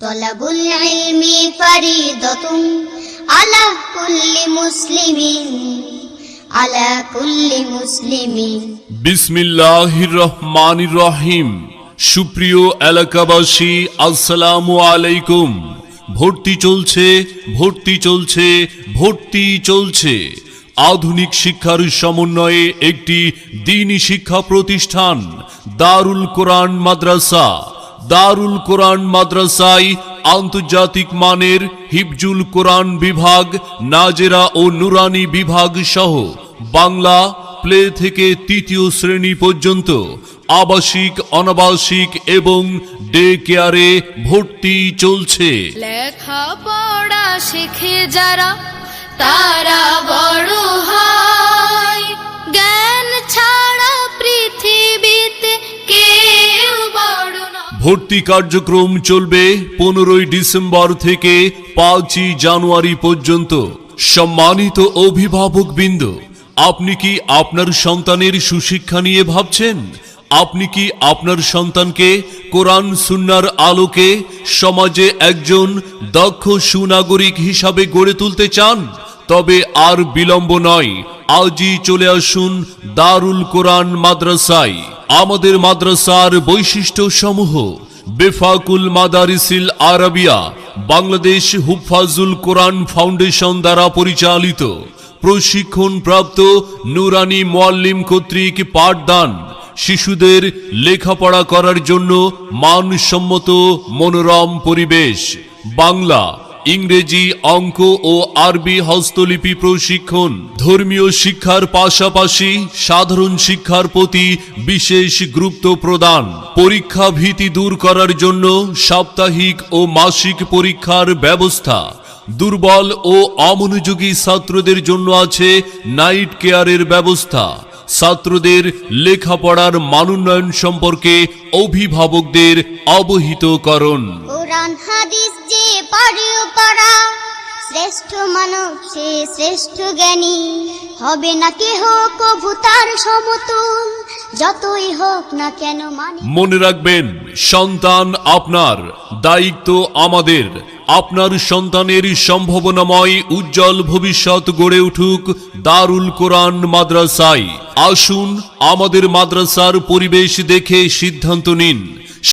তলাবুল ইলমি ফরিদাতুন আলা কুল্লি মুসলিমিন আলা কুল্লি মুসলিমিন। বিসমিল্লাহির রহমানির রহিম। সুপ্রিয় এলাকাবাসী, আসসালামু আলাইকুম। ভর্তি চলছে, ভর্তি চলছে, ভর্তি চলছে। আধুনিক শিক্ষার সমন্বয়ে একটি দ্বীনি শিক্ষা প্রতিষ্ঠান দারুল কোরআন মাদ্রাসা। দারুল কোরআন মাদ্রাসায় আন্তর্জাতিক মানের হিফজুল কোরআন বিভাগ, নাজেরা ও নুরানি বিভাগ সহ বাংলা প্লে থেকে তৃতীয় শ্রেণী পর্যন্ত আবাসিক, অনাবাসিক এবং ডে কেয়ারে ভর্তি চলছে। লেখাপড়া শিখে যারা তারা বড় হয়, জ্ঞান ছাড়া পৃথিবীতে কেউ বড় নয়। ভর্তি কার্যক্রম চলবে 15 ডিসেম্বর থেকে 5 জানুয়ারি পর্যন্ত। সম্মানিত অভিভাবকবৃন্দ, আপনি কি আপনার সন্তানের সুশিক্ষা নিয়ে ভাবছেন? আপনি কি আপনার সন্তানকে কোরআন সুন্নাহর আলোকে সমাজে একজন দক্ষ সুনাগরিক হিসাবে গড়ে তুলতে চান? তবে আর বিলম্ব নয়, আজই চলে আসুন দারুল কোরআন মাদ্রাসায়। আমাদের মাদ্রাসার বৈশিষ্ট্য সমূহ: বেফাকুল মাদারিসিল আরাবিয়া, বাংলাদেশ হুফাজুল কোরআন ফাউন্ডেশন দ্বারা পরিচালিত, প্রশিক্ষণপ্রাপ্ত নুরানি মুআল্লিম কর্তৃক পাঠদান, শিশুদের লেখাপড়া করার জন্য মানসম্মত মনোরম পরিবেশ, বাংলা, ইংরেজি, অঙ্ক ও আরবি হস্তলিপি প্রশিক্ষণ, ধর্মীয় শিক্ষার পাশাপাশি সাধারণ শিক্ষার প্রতি বিশেষ গুরুত্ব প্রদান, পরীক্ষা ভীতি দূর করার জন্য সাপ্তাহিক ও মাসিক পরীক্ষার ব্যবস্থা, দুর্বল ও অমনোযোগী ছাত্রদের জন্য আছে নাইট কেয়ারের ব্যবস্থা, ছাত্রদের লেখাপড়ার মানোন্নয়ন সম্পর্কে অভিভাবকদের অবহিত করুন। কোরআন হাদিস যে পড়া শ্রেষ্ঠ মানব সে শ্রেষ্ঠ জ্ঞানী, হবে না কেহ কভু তার সমতুল, যতই হোক না কেন মানে। মনে রাখবেন, সন্তান আপনার, দায়িত্ব আমাদের। আপনার সন্তানের সম্ভাবনাময় উজ্জ্বল ভবিষ্যৎ গড়ে উঠুক দারুল কোরআন মাদ্রাসায়। আসুন আমাদের মাদ্রাসার পরিবেশ দেখে সিদ্ধান্ত নিন।